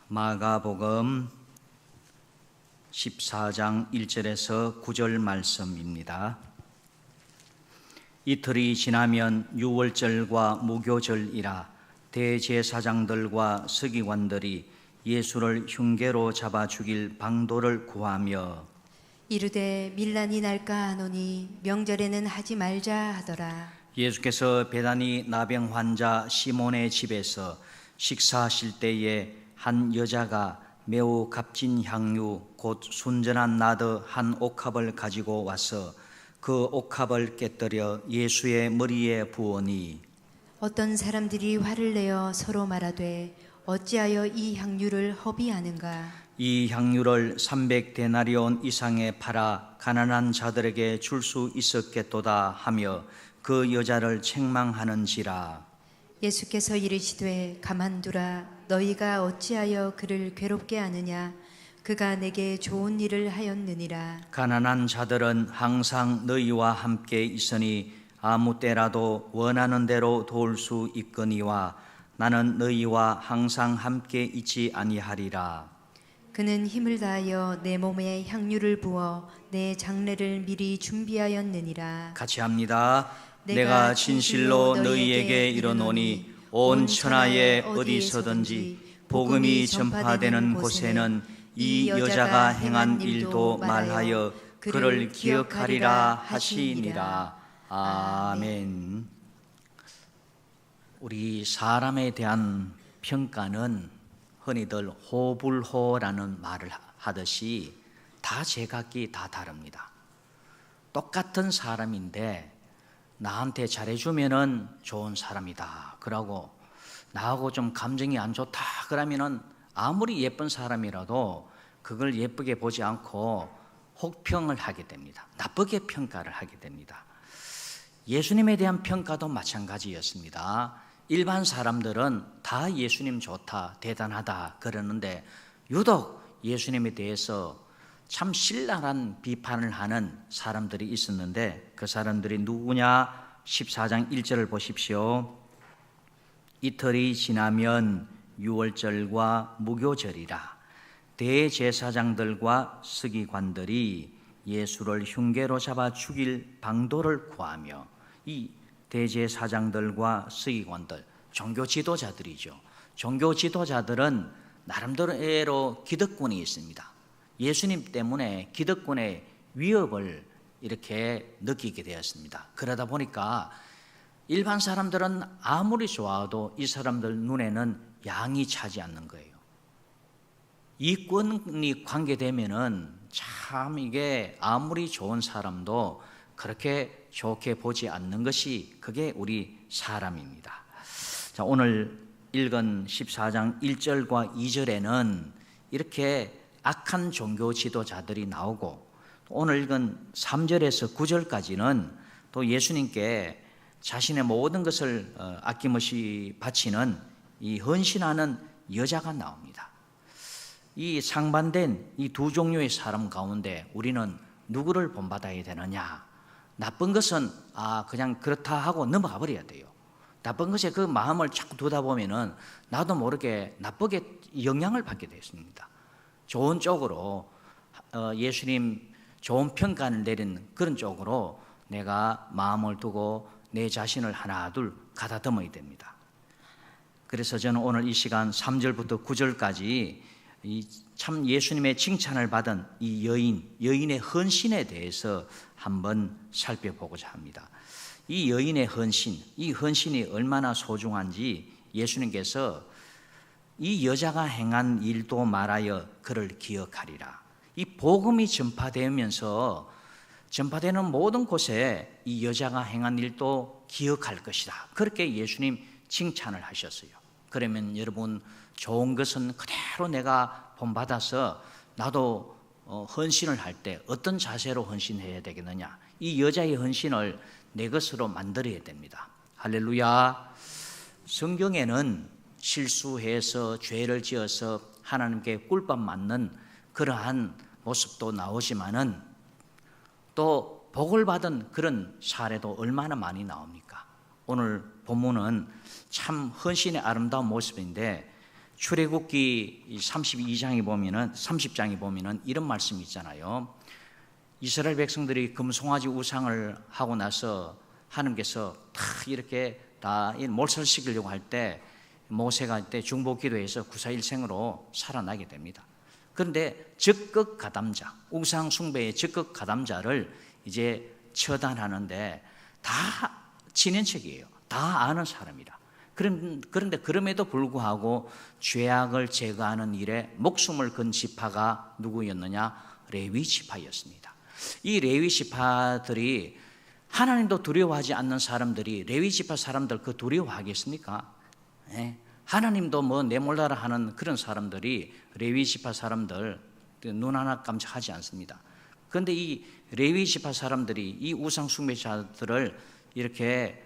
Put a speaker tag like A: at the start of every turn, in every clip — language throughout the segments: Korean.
A: 마가복음 14장 1절에서 9절 말씀입니다. 이틀이 지나면 유월절과 무교절이라 대제사장들과 서기관들이 예수를 흉계로 잡아 죽일 방도를 구하며
B: 이르되 밀란이 날까 하노니 명절에는 하지 말자 하더라.
A: 예수께서 베다니 나병 환자 시몬의 집에서 식사하실 때에 한 여자가 매우 값진 향유 곧 순전한 나드 한 옥합을 가지고 와서 그 옥합을 깨뜨려 예수의 머리에 부으니
B: 어떤 사람들이 화를 내어 서로 말하되 어찌하여 이 향유를 허비하는가.
A: 이 향유를 300데나리온 이상에 팔아 가난한 자들에게 줄 수 있었겠도다 하며 그 여자를 책망하는지라.
B: 예수께서 이르시되 가만두라. 너희가 어찌하여 그를 괴롭게 하느냐. 그가 내게 좋은 일을 하였느니라.
A: 가난한 자들은 항상 너희와 함께 있으니 아무 때라도 원하는 대로 도울 수 있거니와 나는 너희와 항상 함께 있지 아니하리라.
B: 그는 힘을 다하여 내 몸에 향유를 부어 내 장례를 미리 준비하였느니라.
A: 같이 합니다. 내가 진실로 너희에게 이르노니 온 천하에 어디서든지 복음이 전파되는 곳에는 이 여자가 행한 일도 말하여 그를 기억하리라 하시니라. 아멘. 우리 사람에 대한 평가는 흔히들 호불호라는 말을 하듯이 다 제각기 다 다릅니다. 똑같은 사람인데 나한테 잘해주면은 좋은 사람이다 그러고 나하고 좀 감정이 안 좋다 그러면은 아무리 예쁜 사람이라도 그걸 예쁘게 보지 않고 혹평을 하게 됩니다. 나쁘게 평가를 하게 됩니다. 예수님에 대한 평가도 마찬가지였습니다. 일반 사람들은 다 예수님 좋다, 대단하다 그러는데 유독 예수님에 대해서 참 신랄한 비판을 하는 사람들이 있었는데 그 사람들이 누구냐? 14장 1절을 보십시오. 이틀이 지나면 유월절과 무교절이라 대제사장들과 서기관들이 예수를 흉계로 잡아 죽일 방도를 구하며, 이 대제사장들과 서기관들, 종교 지도자들이죠. 종교 지도자들은 나름대로 기득권이 있습니다. 예수님 때문에 기득권의 위협을 이렇게 느끼게 되었습니다. 그러다 보니까 일반 사람들은 아무리 좋아도 이 사람들 눈에는 양이 차지 않는 거예요. 이권이 관계되면은 참 이게 아무리 좋은 사람도 그렇게 좋게 보지 않는 것이 그게 우리 사람입니다. 자, 오늘 읽은 14장 1절과 2절에는 이렇게 악한 종교 지도자들이 나오고 오늘 읽은 3절에서 9절까지는 또 예수님께 자신의 모든 것을 아낌없이 바치는 이 헌신하는 여자가 나옵니다. 이 상반된 이 두 종류의 사람 가운데 우리는 누구를 본받아야 되느냐? 나쁜 것은 그냥 그렇다 하고 넘어가 버려야 돼요. 나쁜 것에 그 마음을 자꾸 두다 보면은 나도 모르게 나쁘게 영향을 받게 되었습니다. 좋은 쪽으로 예수님 좋은 평가를 내리는 그런 쪽으로 내가 마음을 두고 내 자신을 하나 둘 가다듬어야 됩니다. 그래서 저는 오늘 이 시간 3절부터 9절까지 참 예수님의 칭찬을 받은 이 여인의 헌신에 대해서 한번 살펴보고자 합니다. 이 여인의 헌신, 이 헌신이 얼마나 소중한지 예수님께서 이 여자가 행한 일도 말하여 그를 기억하리라. 이 복음이 전파되면서 전파되는 모든 곳에 이 여자가 행한 일도 기억할 것이다. 그렇게 예수님 칭찬을 하셨어요. 그러면 여러분, 좋은 것은 그대로 내가 본받아서 나도 헌신을 할 때 어떤 자세로 헌신해야 되겠느냐? 이 여자의 헌신을 내 것으로 만들어야 됩니다. 할렐루야. 성경에는 실수해서 죄를 지어서 하나님께 꿀밥 맞는 그러한 모습도 나오지만은 또 복을 받은 그런 사례도 얼마나 많이 나옵니까? 오늘 본문은 참 헌신의 아름다운 모습인데 출애굽기 32장에 보면은 30장에 보면은 이런 말씀이 있잖아요. 이스라엘 백성들이 금송아지 우상을 하고 나서 하나님께서 다 이렇게 다 몰살시키려고 할 때 모세가 할 때 중보기도해서 구사일생으로 살아나게 됩니다. 그런데 적극 가담자, 우상 숭배의 적극 가담자를 이제 처단하는데 다 친인척이에요. 다 아는 사람이라. 그런데 그럼에도 불구하고 죄악을 제거하는 일에 목숨을 건 지파가 누구였느냐? 레위 지파였습니다. 이 레위 지파들이 하나님도 두려워하지 않는 사람들이 레위 지파 사람들 그 두려워하겠습니까? 네. 하나님도 뭐 내몰라라 하는 그런 사람들이 레위 지파 사람들 눈 하나 깜짝하지 않습니다. 그런데 이 레위 지파 사람들이 이 우상 숭배자들을 이렇게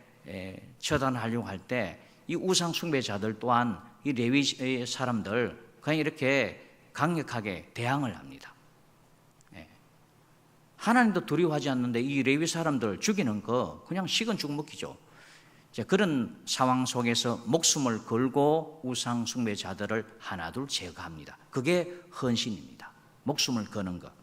A: 처단하려고 할 때 이 우상 숭배자들 또한 이 레위 사람들 그냥 이렇게 강력하게 대항을 합니다. 하나님도 두려워하지 않는데 이 레위 사람들 죽이는 거 그냥 식은 죽 먹기죠. 그런 상황 속에서 목숨을 걸고 우상 숭배자들을 하나둘 제거합니다. 그게 헌신입니다. 목숨을 거는 것.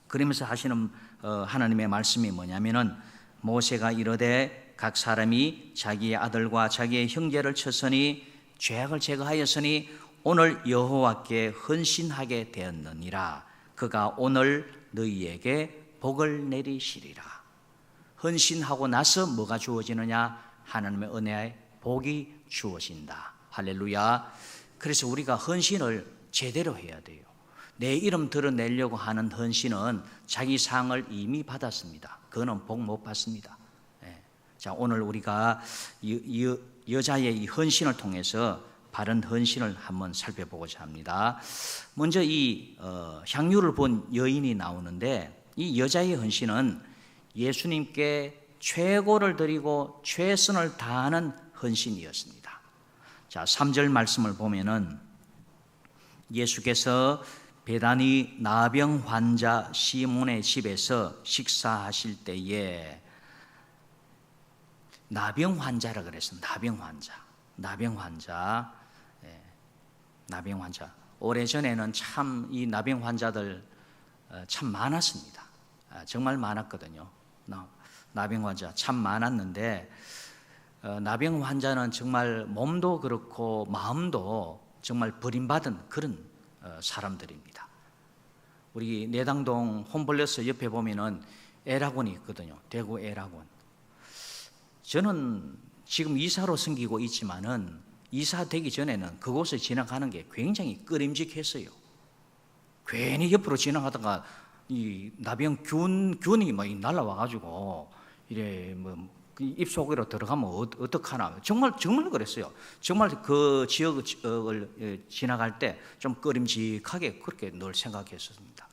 A: 그러면서 하시는 하나님의 말씀이 뭐냐면은 모세가 이르되 각 사람이 자기의 아들과 자기의 형제를 쳤으니 죄악을 제거하였으니 오늘 여호와께 헌신하게 되었느니라. 그가 오늘 너희에게 복을 내리시리라. 헌신하고 나서 뭐가 주어지느냐? 하나님의 은혜의 복이 주어진다. 할렐루야. 그래서 우리가 헌신을 제대로 해야 돼요. 내 이름 드러내려고 하는 헌신은 자기 상을 이미 받았습니다. 그거는 복 못 받습니다. 자, 오늘 우리가 여자의 이 헌신을 통해서 바른 헌신을 한번 살펴보고자 합니다. 먼저 이 향유를 본 여인이 나오는데 이 여자의 헌신은 예수님께 최고를 드리고 최선을 다하는 헌신이었습니다. 자, 3절 말씀을 보면은 예수께서 베다니 나병 환자 시몬의 집에서 식사하실 때에 나병 환자라 그랬습니다. 나병 환자. 오래전에는 참 이 나병 환자들 참 많았습니다. 정말 많았거든요. 나병 환자 참 많았는데 나병 환자는 정말 몸도 그렇고 마음도 정말 버림받은 그런 사람들입니다. 우리 내당동 홈블레스 옆에 보면은 애락원이 있거든요. 대구 애락원. 저는 지금 이사로 섬기고 있지만은 이사 되기 전에는 그곳을 지나가는 게 굉장히 꺼림직했어요. 괜히 옆으로 지나가다가 이 나병균이 막 날라와가지고 이래 뭐 입속으로 들어가면 어떡하나 정말 그랬어요. 정말 그 지역을 지나갈 때 좀 꺼림직하게 그렇게 늘 생각했었습니다.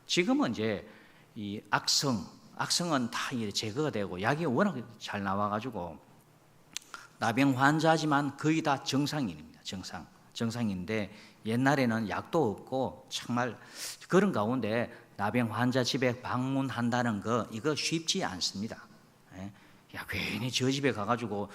A: 지금은 이제 이 악성은 다 제거가 되고 약이 워낙 잘 나와가지고 나병 환자지만 거의 다 정상인입니다. 정상인데 옛날에는 약도 없고 정말 그런 가운데 나병 환자 집에 방문한다는 거 이거 쉽지 않습니다. 야, 괜히 저 집에 가가지고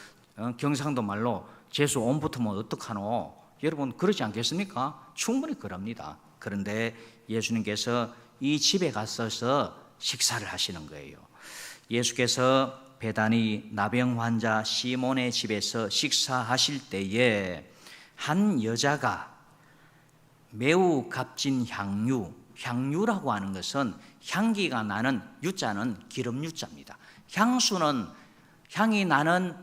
A: 경상도 말로 재수 온 붙으면 어떡하노? 여러분 그러지 않겠습니까? 충분히 그럽니다. 그런데 예수님께서 이 집에 가셔서 식사를 하시는 거예요. 예수께서 베다니 나병 환자 시몬의 집에서 식사하실 때에 한 여자가 매우 값진 향유라고 하는 것은 향기가 나는 유자는 기름 유자입니다. 향수는 향이 나는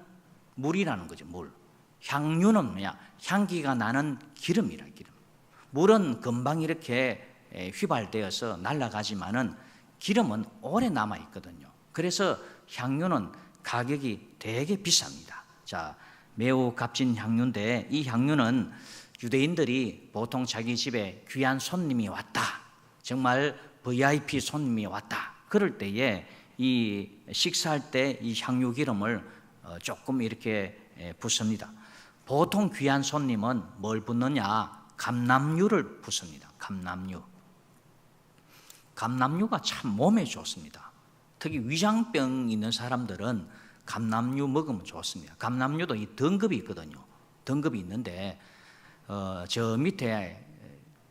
A: 물이라는 거죠. 물. 향유는 뭐냐? 향기가 나는 기름이라. 기름. 물은 금방 이렇게 휘발되어서 날아가지만은 기름은 오래 남아 있거든요. 그래서 향유는 가격이 되게 비쌉니다. 자, 매우 값진 향유인데 이 향유는 유대인들이 보통 자기 집에 귀한 손님이 왔다, 정말 VIP 손님이 왔다, 그럴 때에 이 식사할 때 이 향유 기름을 조금 이렇게 붓습니다. 보통 귀한 손님은 뭘 붓느냐? 감람유를 붓습니다. 감람유가 참 몸에 좋습니다. 특히 위장병 있는 사람들은 감람유 먹으면 좋습니다. 감람유도 이 등급이 있거든요. 등급이 있는데 저 밑에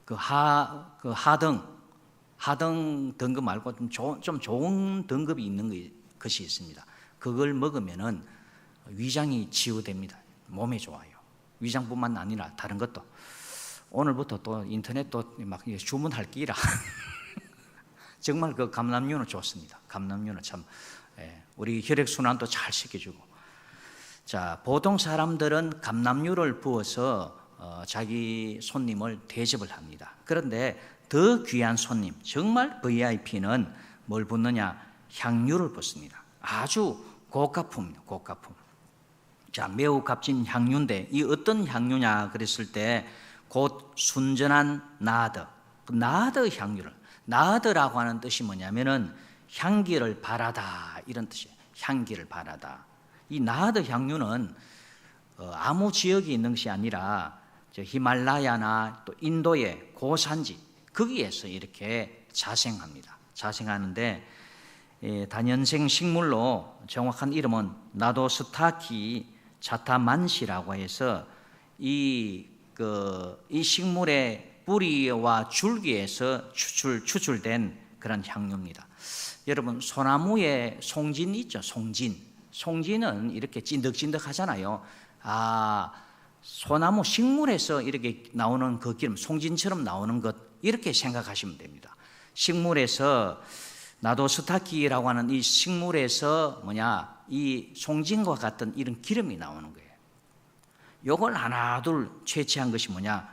A: 그 하등 등급 말고 좀 좋은 등급이 있는 것이 있습니다. 그걸 먹으면은 위장이 치유됩니다. 몸에 좋아요. 위장뿐만 아니라 다른 것도. 오늘부터 또 인터넷도 막 주문할 끼라. 정말 그 감람류는 좋습니다. 감람류는 참 우리 혈액 순환도 잘 시켜주고. 자, 보통 사람들은 감람류를 부어서 자기 손님을 대접을 합니다. 그런데 더 귀한 손님, 정말 VIP는 뭘 붓느냐? 향유를 붓습니다. 아주 고가품입니다. 고가품. 자, 매우 값진 향유인데 이 어떤 향유냐 그랬을 때 곧 순전한 나드, 나드 향유를, 나드라고 하는 뜻이 뭐냐면은 향기를 바라다 이런 뜻이에요. 향기를 바라다. 이 나드 향유는 아무 지역이 있는 것이 아니라 저 히말라야나 또 인도의 고산지 거기에서 이렇게 자생합니다. 자생하는데 다년생 식물로 정확한 이름은 나도스타키 자타만시라고 해서 이 식물의 뿌리와 줄기에서 추출된 그런 향유입니다. 여러분 소나무에 송진 있죠? 송진은 이렇게 찐득찐득하잖아요. 소나무 식물에서 이렇게 나오는 그 기름, 송진처럼 나오는 것 이렇게 생각하시면 됩니다. 식물에서 나도스타키라고 하는 이 식물에서 이 송진과 같은 이런 기름이 나오는 거예요. 요걸 하나 둘 채취한 것이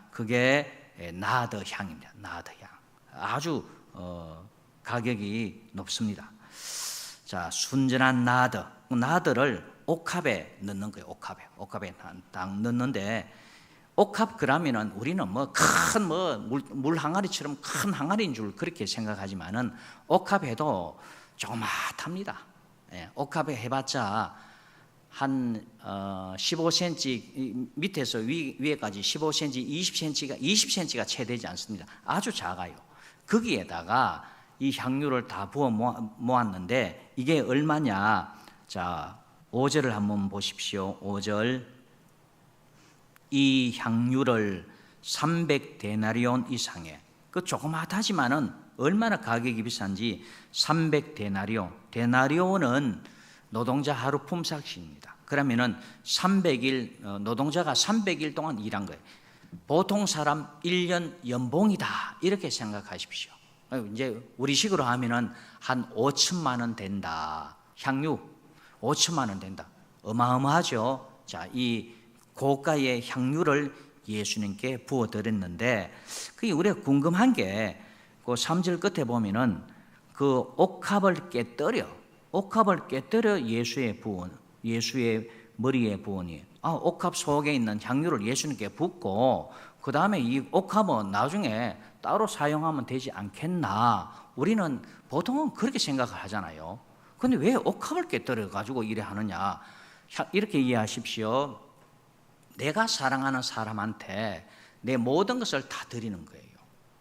A: 그게 나드 향입니다. 나드 향. 아주 가격이 높습니다. 자, 순전한 나드를 옥합에 넣는 거예요. 옥합에 딱 넣는데 옥합 그러면은 우리는 큰 물 항아리처럼 큰 항아리인 줄 그렇게 생각하지만은 옥합에도 조그맣답니다. 옥합에 해봤자 한 15cm 밑에서 위에까지 15cm, 20cm가 채 되지 않습니다. 아주 작아요. 거기에다가 이 향유를 다 부어 모았는데 이게 얼마냐? 자, 5절을 한번 보십시오. 5절. 이 향유를 300데나리온 이상에, 그 조그맣다지만은 얼마나 가격이 비싼지 300데나리온. 데나리온은 노동자 하루 품삯입니다. 그러면은 300일 노동자가 300일 동안 일한 거예요. 보통 사람 1년 연봉이다 이렇게 생각하십시오. 이제 우리식으로 하면은 한 5천만 원 된다. 향유 5천만 원 된다. 어마어마하죠. 자, 이 고가의 향유를 예수님께 부어드렸는데 그게 우리가 궁금한 게 그 3절 끝에 보면은 그 옥합을 깨뜨려 예수의 머리에 부으니 옥합 속에 있는 향유를 예수님께 붓고 그 다음에 이 옥합은 나중에 따로 사용하면 되지 않겠나. 우리는 보통은 그렇게 생각을 하잖아요. 근데 왜 옥합을 깨뜨려 가지고 이래 하느냐. 이렇게 이해하십시오. 내가 사랑하는 사람한테 내 모든 것을 다 드리는 거예요.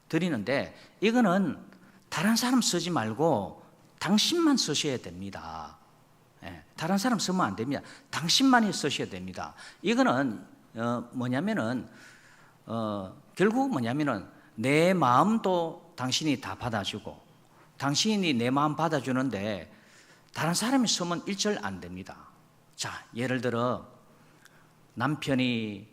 A: 드리는데 이거는 다른 사람 쓰지 말고 당신만 쓰셔야 됩니다. 다른 사람 쓰면 안 됩니다. 당신만이 쓰셔야 됩니다. 이거는 결국 내 마음도 당신이 다 받아주고 당신이 내 마음 받아주는데 다른 사람이 쓰면 일절 안 됩니다. 자, 예를 들어 남편이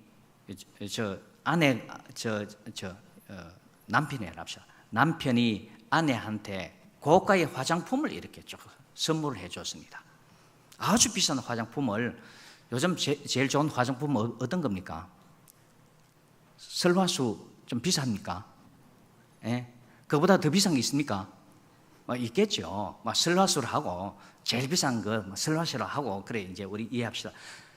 A: 남편이 아내한테 고가의 화장품을 이렇게 쭉 선물을 해줬습니다. 아주 비싼 화장품을, 요즘 제일 좋은 화장품은 어떤 겁니까? 설화수 좀 비쌉니까? 그보다 더 비싼 게 있습니까? 있겠죠. 설화수를 하고 제일 비싼 거 설화수를 하고 그래 이제 우리 이해합시다.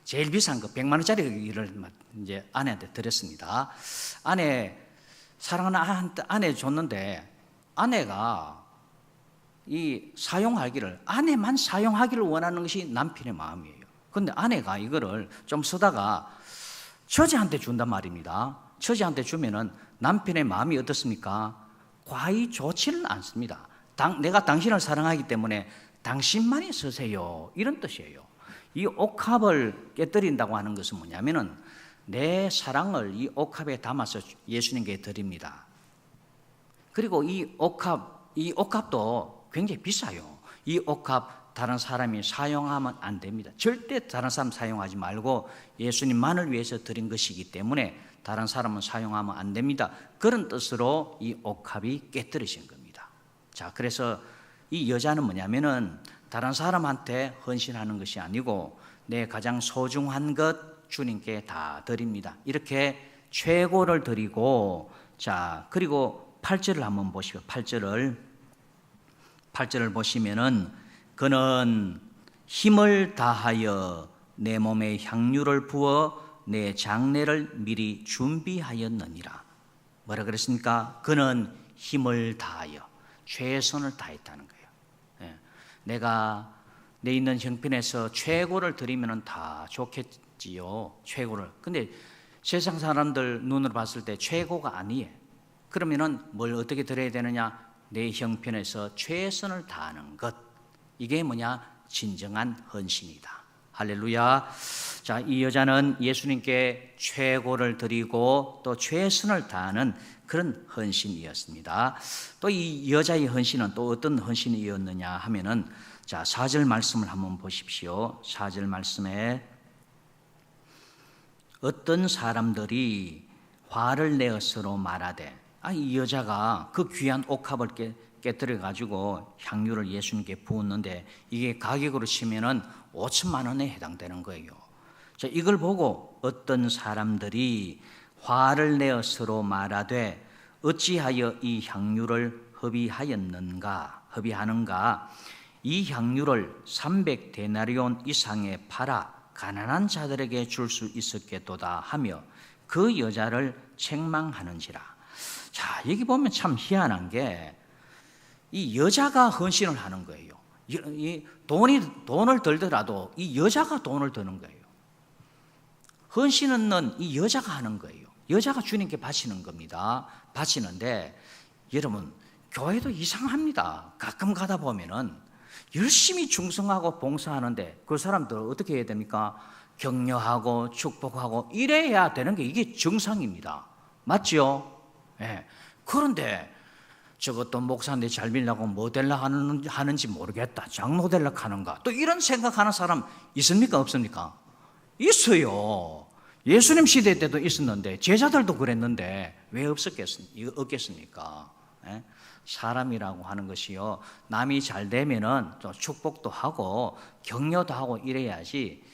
A: 제일 비싼 거 100만 원짜리를 이제 아내한테 드렸습니다. 사랑하는 아내 줬는데 아내가 아내만 사용하기를 원하는 것이 남편의 마음이에요. 그런데 아내가 이거를 좀 쓰다가 처제한테 준단 말입니다. 처제한테 주면은 남편의 마음이 어떻습니까? 과히 좋지는 않습니다. 내가 당신을 사랑하기 때문에 당신만이 쓰세요. 이런 뜻이에요. 이 옥합을 깨뜨린다고 하는 것은 뭐냐면은 내 사랑을 이 옥합에 담아서 예수님께 드립니다. 그리고 이 옥합도 굉장히 비싸요. 이 옥합 다른 사람이 사용하면 안 됩니다. 절대 다른 사람 사용하지 말고 예수님만을 위해서 드린 것이기 때문에 다른 사람은 사용하면 안 됩니다. 그런 뜻으로 이 옥합이 깨뜨려진 겁니다. 자, 그래서 이 여자는 뭐냐면은 다른 사람한테 헌신하는 것이 아니고 내 가장 소중한 것 주님께 다 드립니다. 이렇게 최고를 드리고, 자, 그리고 8절을 한번 보시죠. 8절을 보시면은 그는 힘을 다하여 내 몸에 향유를 부어 내 장례를 미리 준비하였느니라. 뭐라 그랬습니까? 그는 힘을 다하여 최선을 다했다는 거예요. 내가 내 있는 형편에서 최고를 드리면 다 좋겠지요. 최고를. 근데 세상 사람들 눈으로 봤을 때 최고가 아니에요. 그러면은 뭘 어떻게 드려야 되느냐? 내 형편에서 최선을 다하는 것. 이게 뭐냐? 진정한 헌신이다. 할렐루야. 자, 이 여자는 예수님께 최고를 드리고 또 최선을 다하는 그런 헌신이었습니다. 또 이 여자의 헌신은 또 어떤 헌신이었느냐 하면은, 자, 4절 말씀을 한번 보십시오. 4절 말씀에 어떤 사람들이 화를 내어 서로 말하되, 이 여자가 그 귀한 옥합을 깨뜨려 가지고 향유를 예수님께 부었는데 이게 가격으로 치면은 5천만 원에 해당되는 거예요. 자, 이걸 보고 어떤 사람들이 화를 내어 서로 말하되 어찌하여 이 향유를 허비하는가? 이 향유를 300데나리온 이상에 팔아 가난한 자들에게 줄 수 있었겠도다 하며 그 여자를 책망하는지라. 자, 여기 보면 참 희한한 게 이 여자가 헌신을 하는 거예요. 이 돈을 들더라도 이 여자가 돈을 드는 거예요. 헌신은 이 여자가 하는 거예요. 여자가 주님께 바치는 겁니다. 바치는데 여러분, 교회도 이상합니다. 가끔 가다 보면은 열심히 충성하고 봉사하는데 그 사람들 어떻게 해야 됩니까? 격려하고 축복하고 이래야 되는 게 이게 정상입니다. 맞죠? 네. 그런데 저것도 목사인데 잘 빌려고 뭐 될라 하는지 모르겠다. 장로 될라 하는가? 또 이런 생각하는 사람 있습니까? 없습니까? 있어요. 예수님 시대 때도 있었는데 제자들도 그랬는데 왜 없겠습니까? 네? 사람이라고 하는 것이요, 남이 잘 되면은 또 축복도 하고 격려도 하고 이래야지.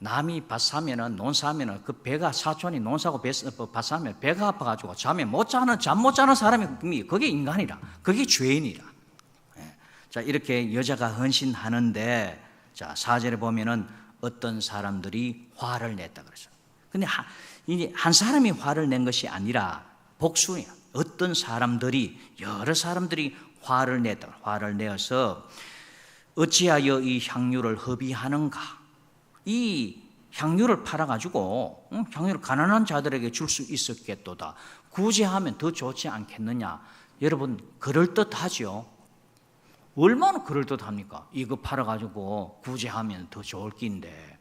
A: 남이 밭 사면은 논 사면은 그 배가 사촌이 논 사고 밭 사면 배가 아파가지고 잠 못 자는 사람이 그게 인간이라, 그게 죄인이라. 자, 이렇게 여자가 헌신하는데, 자, 4절에 보면은 어떤 사람들이 화를 냈다 그랬어요. 근데 한 사람이 화를 낸 것이 아니라 복수야. 어떤 사람들이, 여러 사람들이 화를 내어서 어찌하여 이 향유를 허비하는가? 이 향유를 팔아가지고 향유를 가난한 자들에게 줄 수 있었겠도다. 구제하면 더 좋지 않겠느냐? 여러분, 그럴듯하죠? 얼마나 그럴듯합니까? 이거 팔아가지고 구제하면 더 좋을 낀데.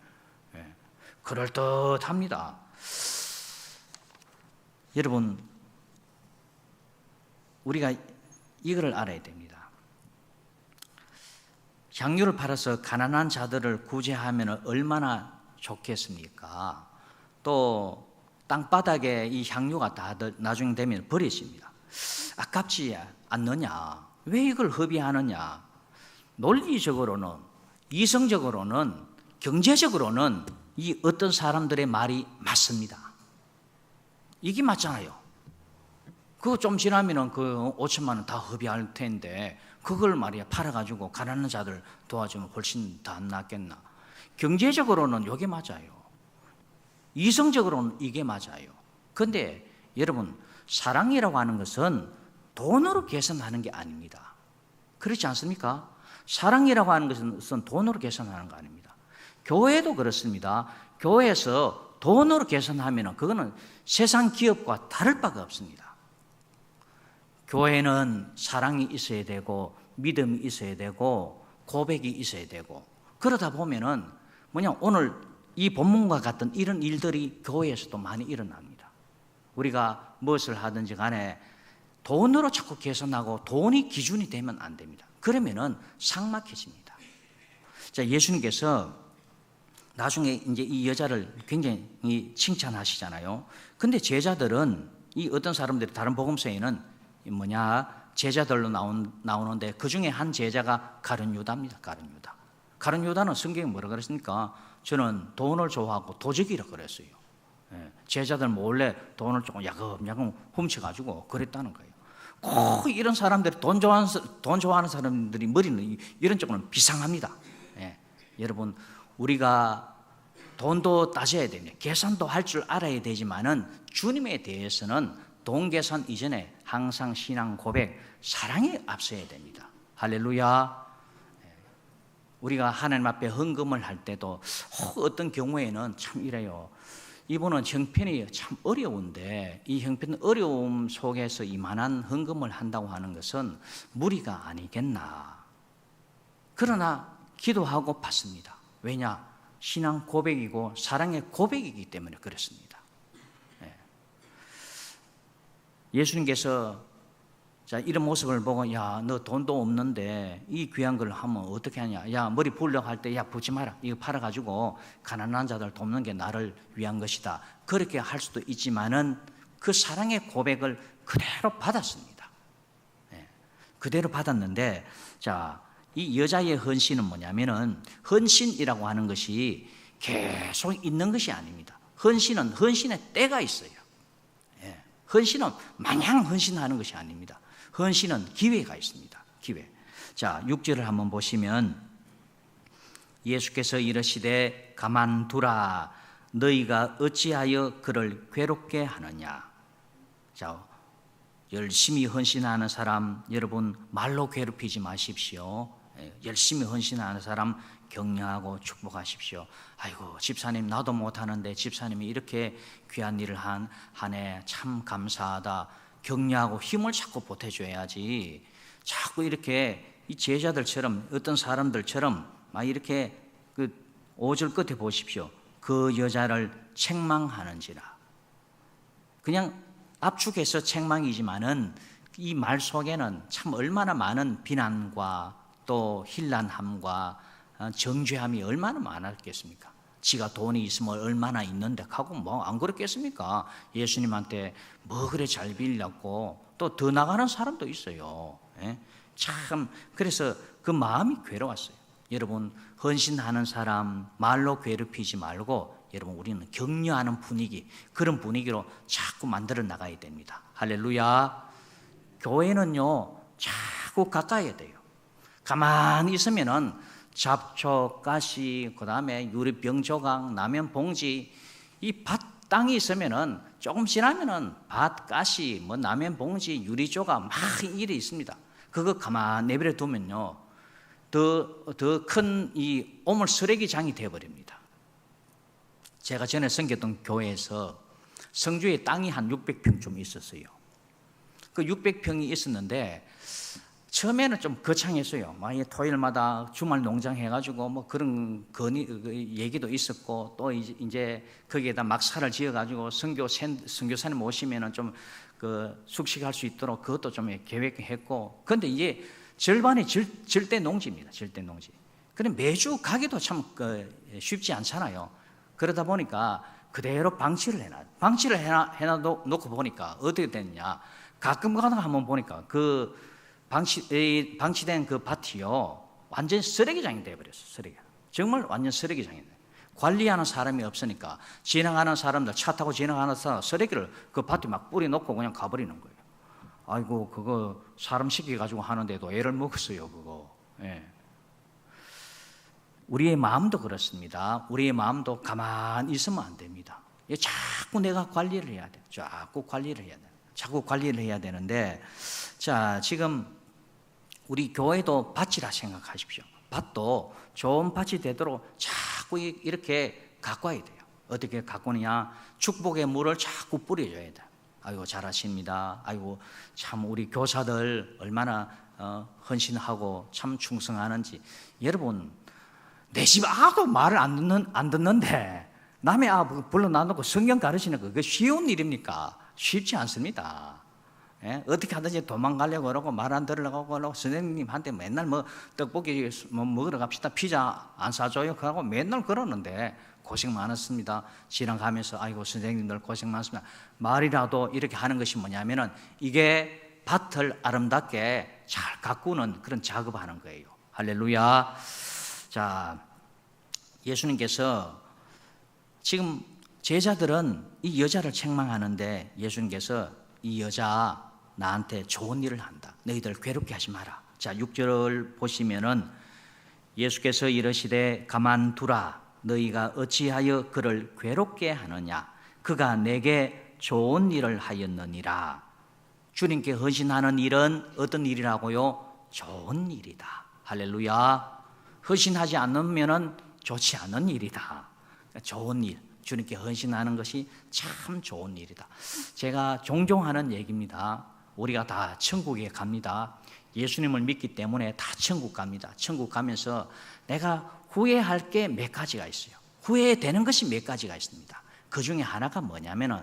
A: 그럴듯합니다. 여러분, 우리가 이거를 알아야 됩니다. 향유를 팔아서 가난한 자들을 구제하면 얼마나 좋겠습니까? 또 땅바닥에 이 향유가 다 나중에 되면 버려집니다. 아깝지 않느냐? 왜 이걸 허비하느냐? 논리적으로는, 이성적으로는, 경제적으로는 이 어떤 사람들의 말이 맞습니다. 이게 맞잖아요. 그거 좀 지나면은 그 5천만 원 다 허비할 텐데 그걸 말이야 팔아가지고 가난한 자들 도와주면 훨씬 더 안 낫겠나? 경제적으로는 이게 맞아요. 이성적으로는 이게 맞아요. 그런데 여러분, 사랑이라고 하는 것은 돈으로 계산하는 게 아닙니다. 그렇지 않습니까? 사랑이라고 하는 것은 돈으로 계산하는 거 아닙니다. 교회도 그렇습니다. 교회에서 돈으로 계산하면 그거는 세상 기업과 다를 바가 없습니다. 교회는 사랑이 있어야 되고 믿음이 있어야 되고 고백이 있어야 되고, 그러다 보면은 오늘 이 본문과 같은 이런 일들이 교회에서도 많이 일어납니다. 우리가 무엇을 하든지 간에 돈으로 자꾸 계산하고 돈이 기준이 되면 안 됩니다. 그러면은 삭막해집니다. 자, 예수님께서 나중에 이제 이 여자를 굉장히 칭찬하시잖아요. 근데 제자들은 이 어떤 사람들이 다른 복음서에는 제자들로 나오는데 그 중에 한 제자가 가룟 유다입니다. 가룟 유다는 성경에 뭐라 그랬습니까? 저는 돈을 좋아하고 도적이라 그랬어요. 제자들 몰래 돈을 조금 야금야금 훔쳐가지고 그랬다는 거예요. 꼭 이런 사람들이 돈 좋아하는 사람들이 머리는 이런 쪽으로는 비상합니다. 여러분, 우리가 돈도 따져야 됩니다. 계산도 할 줄 알아야 되지만은 주님에 대해서는 돈 계산 이전에 항상 신앙 고백, 사랑에 앞서야 됩니다. 할렐루야. 우리가 하나님 앞에 헌금을 할 때도 어떤 경우에는 참 이래요. 이분은 형편이 참 어려운데 이 형편 어려움 속에서 이만한 헌금을 한다고 하는 것은 무리가 아니겠나. 그러나 기도하고 받습니다. 왜냐? 신앙 고백이고 사랑의 고백이기 때문에 그렇습니다. 예수님께서 이런 모습을 보고 야, 너 돈도 없는데 이 귀한 걸 하면 어떻게 하냐? 야, 머리 부으려고 할 때 야, 부지 마라. 이거 팔아가지고 가난한 자들 돕는 게 나를 위한 것이다. 그렇게 할 수도 있지만은 그 사랑의 고백을 그대로 받았습니다. 그대로 받았는데, 자, 이 여자의 헌신은 뭐냐면은 헌신이라고 하는 것이 계속 있는 것이 아닙니다. 헌신의 때가 있어요. 헌신은 마냥 헌신하는 것이 아닙니다. 헌신은 기회가 있습니다. 기회. 자, 6절을 한번 보시면 예수께서 이르시되 가만두라 너희가 어찌하여 그를 괴롭게 하느냐. 자, 열심히 헌신하는 사람 여러분 말로 괴롭히지 마십시오. 열심히 헌신하는 사람 격려하고 축복하십시오. 아이고 집사님 나도 못하는데 집사님이 이렇게 귀한 일을 하네 참 감사하다. 격려하고 힘을 자꾸 보태줘야지. 자꾸 이렇게 이 제자들처럼 어떤 사람들처럼 막 이렇게 그 5절 끝에 보십시오. 그 여자를 책망하는지라. 그냥 압축해서 책망이지만은 이 말 속에는 참 얼마나 많은 비난과 또 힐난함과 정죄함이 얼마나 많았겠습니까? 지가 돈이 있으면 얼마나 있는데 하고 뭐 안 그렇겠습니까? 예수님한테 뭐 그래 잘 빌렸고 또 더 나가는 사람도 있어요. 참 그래서 그 마음이 괴로웠어요. 여러분 헌신하는 사람 말로 괴롭히지 말고 여러분 우리는 격려하는 분위기 그런 분위기로 자꾸 만들어 나가야 됩니다. 할렐루야. 교회는요 자꾸 가까이 돼요. 가만히 있으면은 잡초, 가시, 그 다음에 유리병 조각, 라면 봉지, 이 밭 땅이 있으면은 조금 지나면은 밭, 가시, 뭐 라면 봉지, 유리 조각 막 일이 있습니다. 그거 가만 내버려 두면요, 더 큰 이 오물 쓰레기장이 되어버립니다. 제가 전에 섬겼던 교회에서 성주에 땅이 한 600평 있었어요. 그 600평이 있었는데 처음에는 좀 거창했어요. 막 토요일마다 주말 농장 해가지고 뭐 그런 얘기도 있었고 또 이제 거기에다 막사를 지어가지고 선교사님 오시면은 좀 그 숙식할 수 있도록 그것도 좀 계획했고. 그런데 이제 절반이 절대 농지입니다. 절대 농지. 그럼 매주 가기도 참 쉽지 않잖아요. 그러다 보니까 그대로 방치를 해놔놓고 보니까 어떻게 됐냐. 가끔 가다 한번 보니까 그 방치된 그 밭이요 완전 쓰레기장이 되어버렸어요. 쓰레기. 정말 완전 쓰레기장이 돼요. 관리하는 사람이 없으니까 지나가는 사람들 차 타고 지나가는 사람 쓰레기를 그 밭에 막 뿌려놓고 그냥 가버리는 거예요. 아이고 그거 사람 시켜가지고 하는데도 애를 먹었어요. 그거. 우리의 마음도 그렇습니다. 우리의 마음도 가만히 있으면 안 됩니다. 자꾸 내가 관리를 해야 돼. 자꾸 관리를 해야 되는데, 자 지금 우리 교회도 밭이라 생각하십시오. 밭도 좋은 밭이 되도록 자꾸 이렇게 가꿔야 돼요. 어떻게 가꾸느냐? 축복의 물을 자꾸 뿌려줘야 돼요. 아이고 잘하십니다. 아이고 참 우리 교사들 얼마나 헌신하고 참 충성하는지. 여러분 내 집 아도 말을 안 듣는데 남의 아부 불러놔놓고 성경 가르치는 거 그게 쉬운 일입니까? 쉽지 않습니다. 예? 어떻게 하든지 도망가려고 그러고 말 안 들으려고 그러고 선생님한테 맨날 뭐 떡볶이 뭐 먹으러 갑시다 피자 안 사줘요 그러고 맨날 그러는데 고생 많았습니다. 지나가면서 아이고 선생님들 고생 많습니다. 말이라도 이렇게 하는 것이 뭐냐면은 이게 밭을 아름답게 잘 가꾸는 그런 작업하는 거예요. 할렐루야. 자, 예수님께서 지금 제자들은 이 여자를 책망하는데 예수님께서 이 여자 나한테 좋은 일을 한다. 너희들 괴롭게 하지 마라. 자, 6절 보시면은 예수께서 이르시되 가만두라. 너희가 어찌하여 그를 괴롭게 하느냐. 그가 내게 좋은 일을 하였느니라. 주님께 헌신하는 일은 어떤 일이라고요? 좋은 일이다. 할렐루야. 헌신하지 않으면은 좋지 않은 일이다. 좋은 일. 주님께 헌신하는 것이 참 좋은 일이다. 제가 종종 하는 얘기입니다. 우리가 다 천국에 갑니다. 예수님을 믿기 때문에 다 천국 갑니다. 천국 가면서 내가 후회할 게 몇 가지가 있어요. 후회되는 것이 몇 가지가 있습니다. 그 중에 하나가 뭐냐면은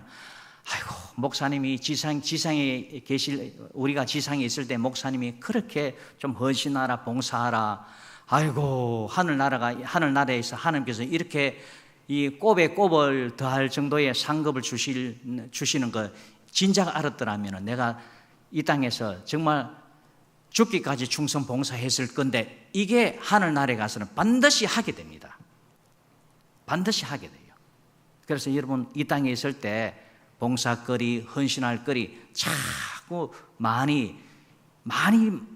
A: 아이고 목사님이 지상에 계실 우리가 지상에 있을 때 목사님이 그렇게 좀 헌신하라 봉사하라. 아이고 하늘나라에서 하나님께서 이렇게 이 꼽에 꼽을 더할 정도의 상급을 주시는 거 진작 알았더라면 내가 이 땅에서 정말 죽기까지 충성 봉사했을 건데 이게 하늘나라에 가서는 반드시 하게 됩니다. 반드시 하게 돼요. 그래서 여러분 이 땅에 있을 때 봉사거리, 헌신할 거리 자꾸 많이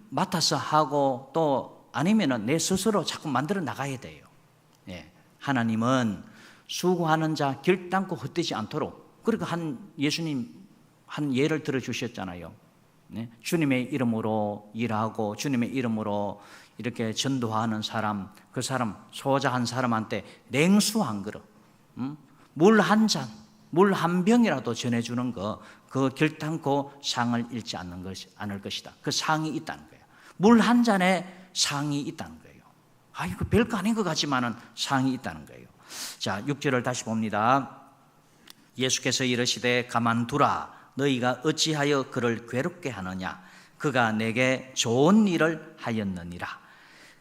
A: 맡아서 하고 또 아니면은 내 스스로 자꾸 만들어 나가야 돼요. 예. 하나님은 수고하는 자 결단코 헛되지 않도록 그러니까 예수님 한 예를 들어 주셨잖아요. 네? 주님의 이름으로 일하고 주님의 이름으로 이렇게 전도하는 사람, 그 사람 소자한 사람한테 냉수 한 그릇, 물 한 잔, 물 한 병이라도 전해주는 거, 그거 결단코 상을 잃지 않을 것이다. 그 상이 있다는 거예요. 물 한 잔에 상이 있다는 거예요. 아, 이거 별거 아닌 것 같지만은 상이 있다는 거예요. 자, 6절을 다시 봅니다. 예수께서 이르시되 가만두라. 너희가 어찌하여 그를 괴롭게 하느냐. 그가 내게 좋은 일을 하였느니라.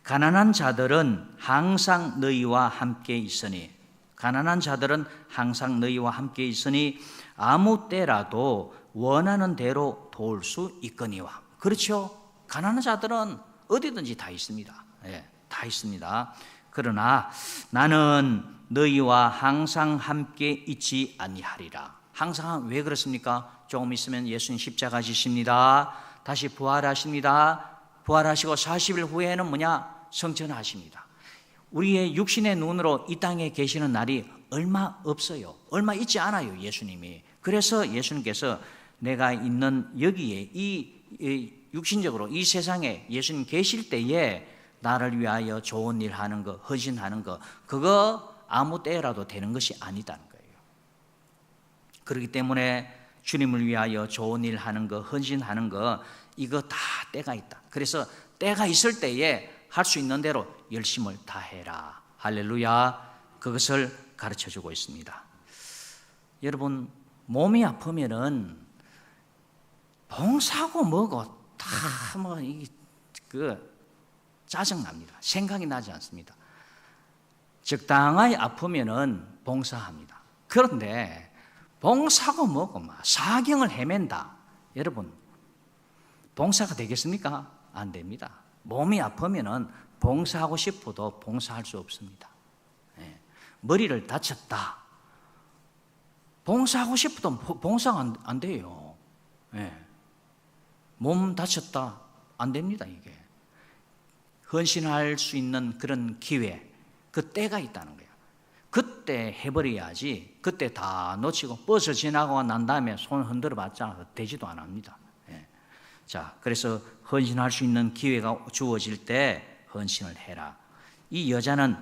A: 가난한 자들은 항상 너희와 함께 있으니 가난한 자들은 항상 너희와 함께 있으니 아무 때라도 원하는 대로 도울 수 있거니와. 그렇죠? 가난한 자들은 어디든지 다 있습니다. 예, 다 있습니다. 그러나 나는 너희와 항상 함께 있지 아니하리라. 항상 왜 그렇습니까? 조금 있으면 예수님 십자가 지십니다. 다시 부활하십니다. 부활하시고 40일 후에는 성천하십니다. 우리의 육신의 눈으로 이 땅에 계시는 날이 얼마 없어요. 얼마 있지 않아요, 예수님이. 그래서 예수님께서 내가 있는 여기에 이 육신적으로 이 세상에 예수님 계실 때에 나를 위하여 좋은 일 하는 거, 헌신하는 거, 그거 아무 때라도 되는 것이 아니다는 거예요. 그렇기 때문에 주님을 위하여 좋은 일 하는 거, 헌신하는 거, 이거 다 때가 있다. 그래서 때가 있을 때에 할 수 있는 대로 열심을 다해라. 할렐루야. 그것을 가르쳐주고 있습니다. 여러분, 몸이 아프면은 봉사하고 뭐고 다 짜증납니다. 생각이 나지 않습니다. 적당하게 아프면은 봉사합니다. 그런데 봉사하고 뭐고 사경을 헤맨다. 여러분, 봉사가 되겠습니까? 안 됩니다. 몸이 아프면은 봉사하고 싶어도 봉사할 수 없습니다. 예. 머리를 다쳤다. 봉사하고 싶어도 봉사가 안 돼요. 예. 몸 다쳤다. 안 됩니다, 이게. 헌신할 수 있는 그런 기회, 그 때가 있다는 거예요. 그때 해버려야지. 그때 다 놓치고 버스 지나고 난 다음에 손 흔들어 봤자 되지도 않습니다. 예. 자, 그래서 헌신할 수 있는 기회가 주어질 때 헌신을 해라. 이 여자는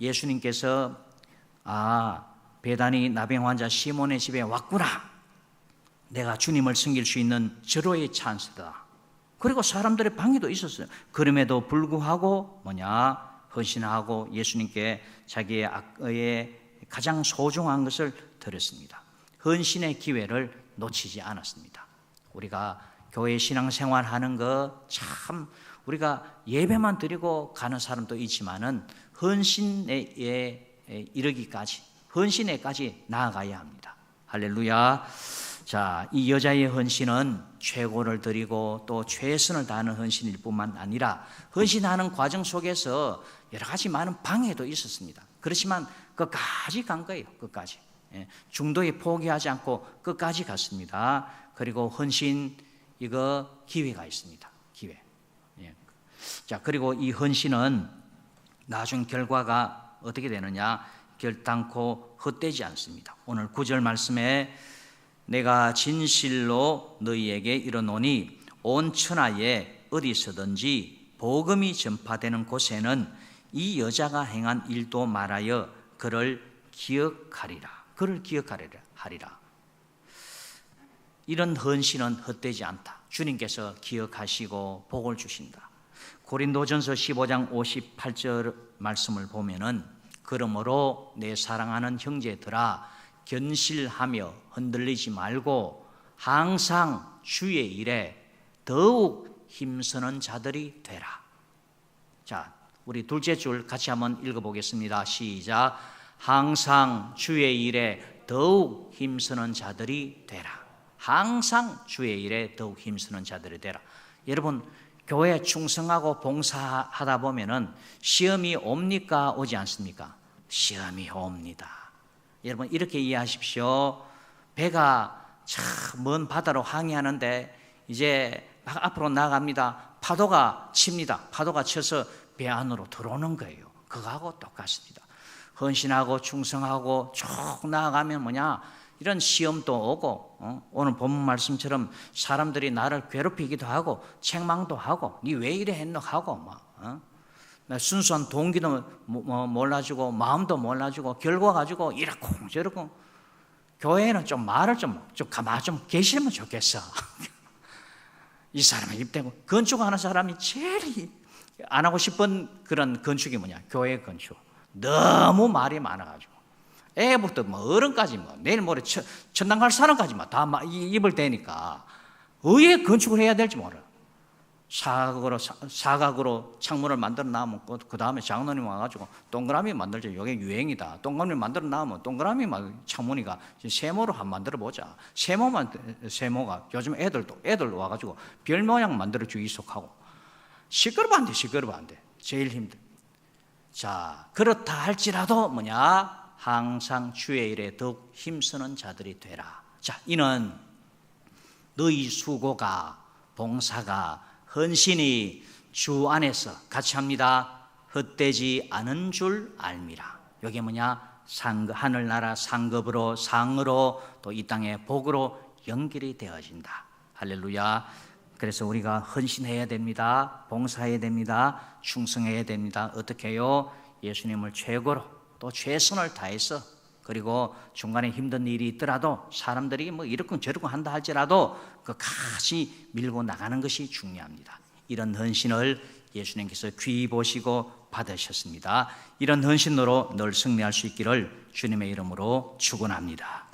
A: 예수님께서 베다니 나병 환자 시몬의 집에 왔구나. 내가 주님을 섬길 수 있는 절호의 찬스다. 그리고 사람들의 방해도 있었어요. 그럼에도 불구하고 헌신하고 예수님께 자기의 가장 소중한 것을 드렸습니다. 헌신의 기회를 놓치지 않았습니다. 우리가 교회 신앙생활 하는 거 참 우리가 예배만 드리고 가는 사람도 있지만은 헌신에 이르기까지 헌신에까지 나아가야 합니다. 할렐루야. 자, 이 여자의 헌신은 최고를 드리고 또 최선을 다하는 헌신일 뿐만 아니라 헌신하는 과정 속에서 여러 가지 많은 방해도 있었습니다. 그렇지만 끝까지 간 거예요. 끝까지. 중도에 포기하지 않고 끝까지 갔습니다. 그리고 헌신 이거 기회가 있습니다. 기회. 자, 그리고 이 헌신은 나중 결과가 어떻게 되느냐? 결단코 헛되지 않습니다. 오늘 9절 말씀에 내가 진실로 너희에게 이르노니 온 천하에 어디서든지 복음이 전파되는 곳에는 이 여자가 행한 일도 말하여 그를 기억하리라. 그를 기억하리라. 이런 헌신은 헛되지 않다. 주님께서 기억하시고 복을 주신다. 고린도전서 15장 58절 말씀을 보면은 그러므로 내 사랑하는 형제들아 견실하며 흔들리지 말고 항상 주의 일에 더욱 힘쓰는 자들이 되라. 자, 우리 둘째 줄 같이 한번 읽어보겠습니다. 시작. 항상 주의 일에 더욱 힘쓰는 자들이 되라. 항상 주의 일에 더욱 힘쓰는 자들이 되라. 여러분, 교회 충성하고 봉사하다 보면은 시험이 옵니까? 오지 않습니까? 시험이 옵니다. 여러분, 이렇게 이해하십시오. 배가 참 먼 바다로 항해하는데 이제 막 앞으로 나갑니다. 파도가 칩니다. 파도가 쳐서 배 안으로 들어오는 거예요. 그거하고 똑같습니다. 헌신하고 충성하고 쭉 나아가면 뭐냐? 이런 시험도 오고 오늘 본문 말씀처럼 사람들이 나를 괴롭히기도 하고 책망도 하고 니 왜 이래 했노 하고 막 순수한 동기도 몰라주고 마음도 몰라주고 결과 가지고 이렇고 저렇고. 교회는 좀 말을 좀 가만히 좀 계시면 좋겠어. 이 사람의 입대고 건축하는 사람이 제일 안 하고 싶은 그런 건축이 뭐냐? 교회 건축. 너무 말이 많아가지고 애부터 뭐 어른까지 뭐 내일 모레 천당 갈 사람까지 다 입을 대니까 왜 건축을 해야 될지 몰라. 사각으로 창문을 만들어 놔면 그 다음에 장로님 와가지고 동그라미 만들자. 이게 유행이다. 동그라미 만들어 놔면 동그라미 창문이가 세모로 한번 만들어 보자. 세모가 요즘 애들 와가지고 별 모양 만들어 주기 익숙하고 시끄러워 안 돼. 제일 힘들. 자, 그렇다 할지라도 뭐냐? 항상 주의 일에 더욱 힘쓰는 자들이 되라. 자, 이는 너희 수고가 봉사가 헌신이 주 안에서 같이 합니다. 헛되지 않은 줄 알미라. 이게 뭐냐? 하늘나라 상급으로 상으로 또 이 땅의 복으로 연결이 되어진다. 할렐루야. 그래서 우리가 헌신해야 됩니다. 봉사해야 됩니다. 충성해야 됩니다. 어떻게 해요? 예수님을 최고로 또 최선을 다해서 그리고 중간에 힘든 일이 있더라도 사람들이 뭐 이렇건 저렇건 한다 할지라도 끝까지 밀고 나가는 것이 중요합니다. 이런 헌신을 예수님께서 귀히 보시고 받으셨습니다. 이런 헌신으로 늘 승리할 수 있기를 주님의 이름으로 축원합니다.